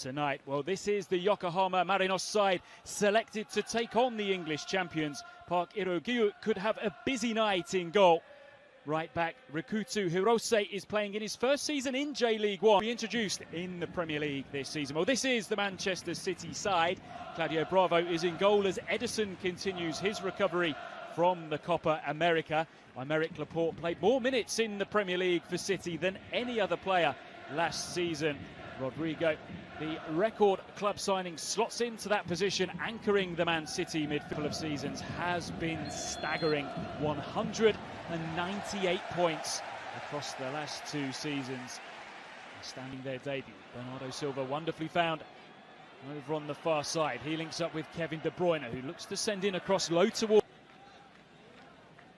tonight. Well, this is the Yokohama Marinos side selected to take on the English champions. Park Irogyu could have a busy night in goal. Right back Rikutu Hirose is playing in his first season in J-League 1. Reintroduced in the Premier League this season. Well, this is the Manchester City side. Claudio Bravo is in goal as Edison continues his recovery from the Copa America. Aymeric Laporte played more minutes in the Premier League for City than any other player last season. Rodrigo, the record club signing, slots into that position, anchoring the Man City midfield of seasons, has been staggering. 198 points across the last two seasons. Standing their debut, Bernardo Silva wonderfully found over on the far side. He links up with Kevin De Bruyne, who looks to send in across low toward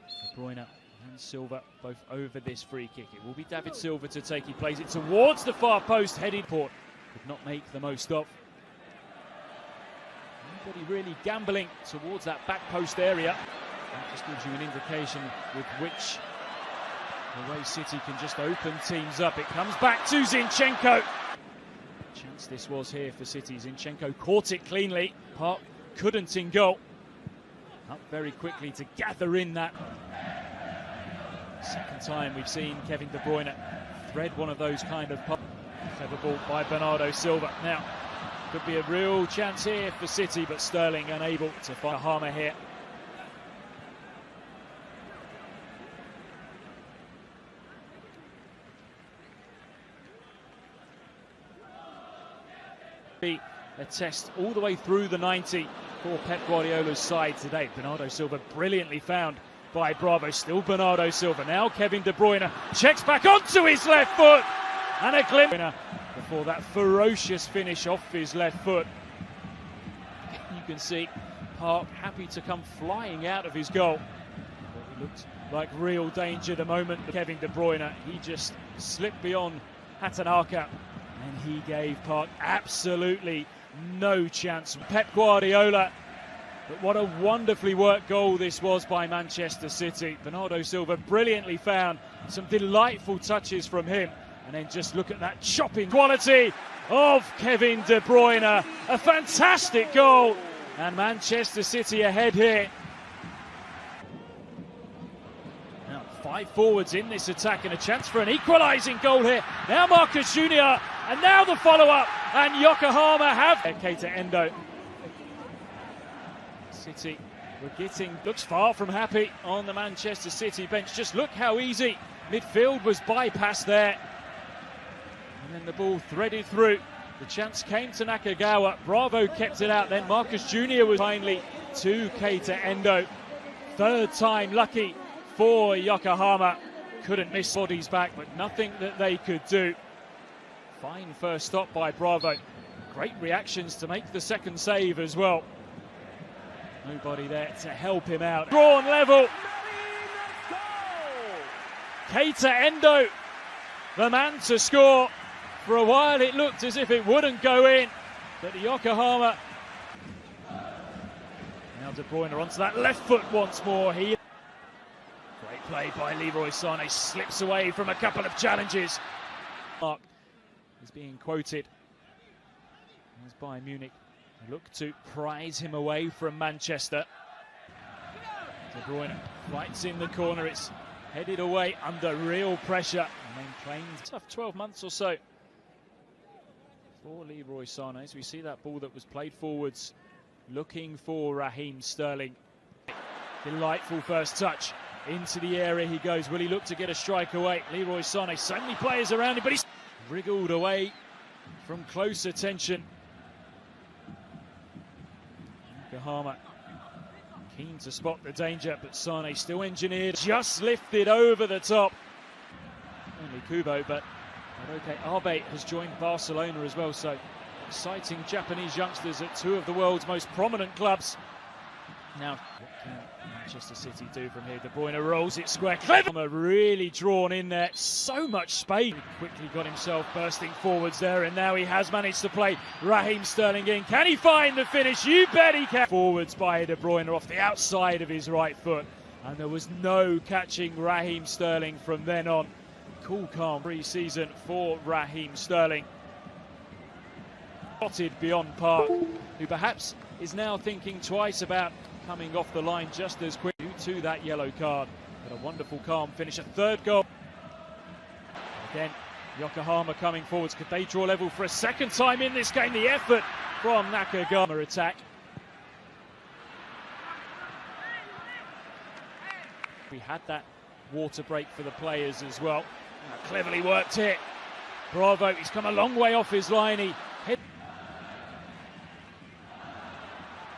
De Bruyne and Silva both over this free kick. It will be David Silva to take. He plays it towards the far post. Headed port could not make the most of. Nobody really gambling towards that back post area. That just gives you an indication with which the way City can just open teams up. It comes back to Zinchenko. Chance this was here for City. Zinchenko caught it cleanly. Park couldn't in goal. Up very quickly to gather in that. Second time we've seen Kevin De Bruyne thread one of those kind of pop. Clever ball by Bernardo Silva. Now, could be a real chance here for City, but Sterling unable to find Yokohama here. Be a test all the way through the 90 for Pep Guardiola's side today. Bernardo Silva brilliantly found by Bravo. Still Bernardo Silva. Now Kevin De Bruyne checks back onto his left foot. And a glimpse before that ferocious finish off his left foot. You can see Park happy to come flying out of his goal. It looked like real danger the moment Kevin De Bruyne, he just slipped beyond Hatanaka. And he gave Park absolutely no chance. Pep Guardiola. But what a wonderfully worked goal this was by Manchester City. Bernardo Silva brilliantly found some delightful touches from him. And then just look at that chopping quality of Kevin De Bruyne. A fantastic goal. And Manchester City ahead here. Now 5 forwards in this attack and a chance for an equalising goal here. Now Marcus Junior. And now the follow-up. And Yokohama have Keita Endo. City were getting, looks far from happy on the Manchester City bench. Just look how easy midfield was bypassed there. And then the ball threaded through. The chance came to Nakagawa. Bravo kept it out. Then Marcus Junior was finally to Keita Endo. Third time lucky for Yokohama. Couldn't miss bodies back, but nothing that they could do. Fine first stop by Bravo. Great reactions to make the second save as well. Nobody there to help him out. Drawn level. Keita Endo, the man to score. For a while it looked as if it wouldn't go in, but Yokohama. Now De Bruyne onto that left foot once more. Great play by Leroy Sané, slips away from a couple of challenges. Mark is being quoted as Bayern Munich look to prize him away from Manchester. De Bruyne fights in the corner. It's headed away under real pressure. And then claimed tough 12 months or so for Leroy Sané. As we see that ball that was played forwards, looking for Raheem Sterling. Delightful first touch. Into the area he goes. Will he look to get a strike away? Leroy Sané, so many players around him, but he's wriggled away from close attention. Yokohama keen to spot the danger, but Sané still engineered, just lifted over the top. Only Kubo, but Abe has joined Barcelona as well, so exciting Japanese youngsters at 2 of the world's most prominent clubs. Now, what can Manchester City do from here? De Bruyne rolls it square. Clever, really drawn in there. So much space. He quickly got himself bursting forwards there, and now he has managed to play Raheem Sterling in. Can he find the finish? You bet he can. Forwards by De Bruyne off the outside of his right foot, and there was no catching Raheem Sterling from then on. Cool, calm pre-season for Raheem Sterling. spotted beyond Park, who perhaps is now thinking twice about coming off the line just as quick due to that yellow card. But a wonderful calm finish, a third goal. Again, Yokohama coming forwards. Could they draw level for a second time in this game? The effort from Nakagama attack. We had that water break for the players as well. Cleverly worked here. Bravo, he's come a long way off his line. He hit.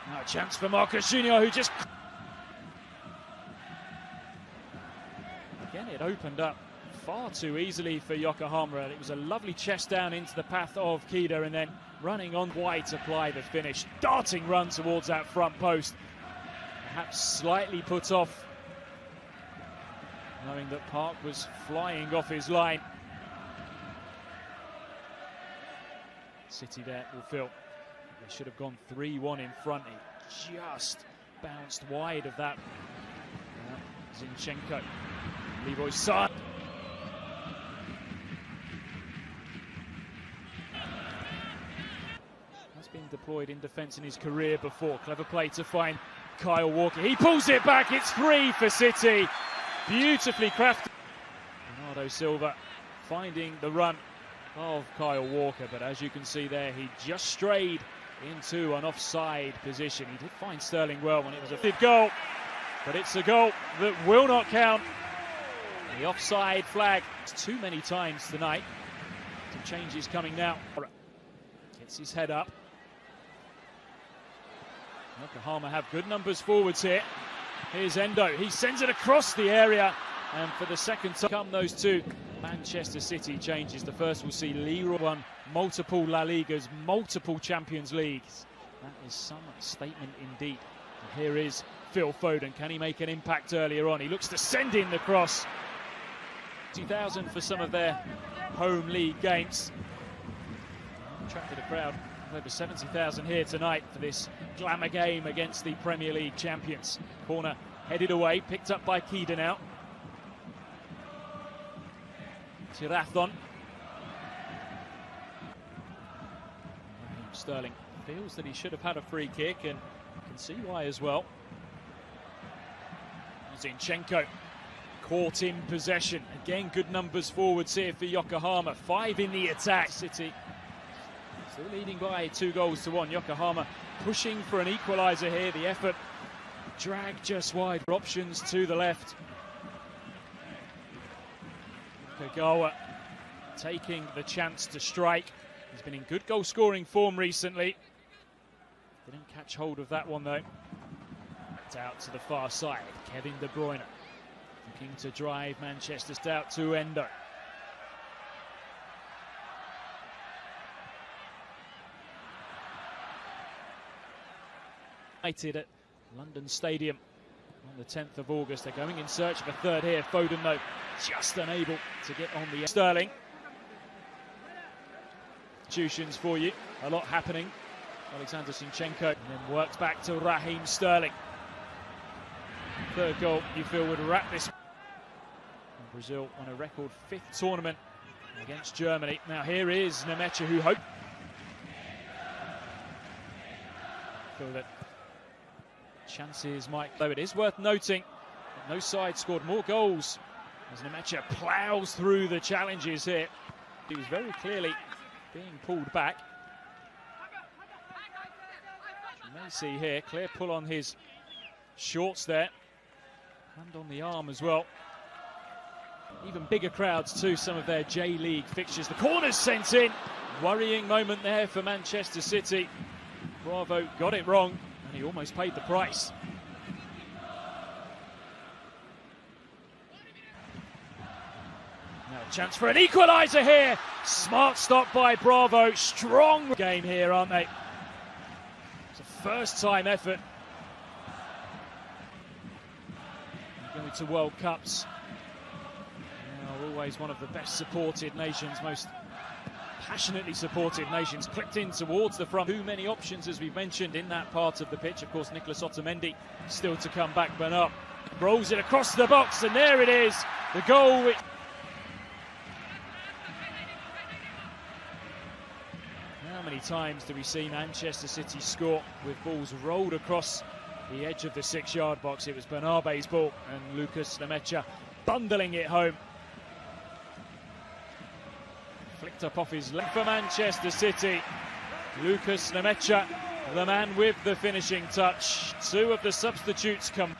Now a chance for Marcus Junior, who just... Again, it opened up far too easily for Yokohama. It was a lovely chest down into the path of Kida, and then running on wide to apply the finish. Darting run towards that front post. Perhaps slightly put off, knowing that Park was flying off his line. City there will feel they should have gone 3-1 in front. He just bounced wide of that. Zinchenko, Leroy Sané. Has been deployed in defence in his career before. Clever play to find Kyle Walker. He pulls it back. It's 3 for City. Beautifully crafted. Bernardo Silva finding the run of Kyle Walker, but as you can see there, he just strayed into an offside position. He did find Sterling well when it was a good goal, but it's a goal that will not count. The offside flag too many times tonight. Some changes coming now. Gets his head up. Yokohama have good numbers forwards here. Here's Endo. He sends it across the area, and for the second time come those two Manchester City changes. The first will see Leroy won multiple La Ligas, multiple Champions Leagues. That is some statement indeed. And here is Phil Foden. Can he make an impact earlier on? He looks to send in the cross. 2000 for some of their home league games. Attracted a crowd of over 70,000 here tonight for this glamour game against the Premier League champions. Corner headed away, picked up by Kida now. Tirathon. Sterling feels that he should have had a free kick, and you can see why as well. Zinchenko caught in possession. Again, good numbers forwards here for Yokohama. 5 in the attack. City still leading by 2-1. Yokohama pushing for an equaliser here. The effort dragged just wide. Options to the left. Kagawa taking the chance to strike. He's been in good goal scoring form recently. Didn't catch hold of that one though. It's out to the far side. Kevin De Bruyne looking to drive Manchester's out to Endo. United at London Stadium on the 10th of August. They're going in search of a third here. Foden though just unable to get on the Sterling. Substitutions for you. A lot happening. Alexander Zinchenko and then works back to Raheem Sterling. Third goal you feel would wrap this. And Brazil on a record 5th tournament against Germany. Now here is Nemecha, who hoped. Feel that chances might, though it is worth noting that no side scored more goals as Nemecha ploughs through the challenges here. He was very clearly being pulled back. You may see here, clear pull on his shorts there, and on the arm as well. Even bigger crowds too, some of their J-League fixtures. The corner's sent in. Worrying moment there for Manchester City. Bravo got it wrong, and he almost paid the price. Now a chance for an equaliser here. Smart stop by Bravo. Strong game here, aren't they? It's a first-time effort. Going to World Cups. Now, always one of the best supported nations, most passionately supported nations. Clipped in towards the front. Too many options, as we've mentioned, in that part of the pitch. Of course, Nicolas Otamendi still to come back, but up. Rolls it across the box, and there it is. The goal. Now many times do we see Manchester City score with balls rolled across the edge of the 6-yard box? It was Bernabe's ball and Lucas Nemecha bundling it home. Flicked up off his leg for Manchester City. Lucas Nemecha, the man with the finishing touch. Two of the substitutes come.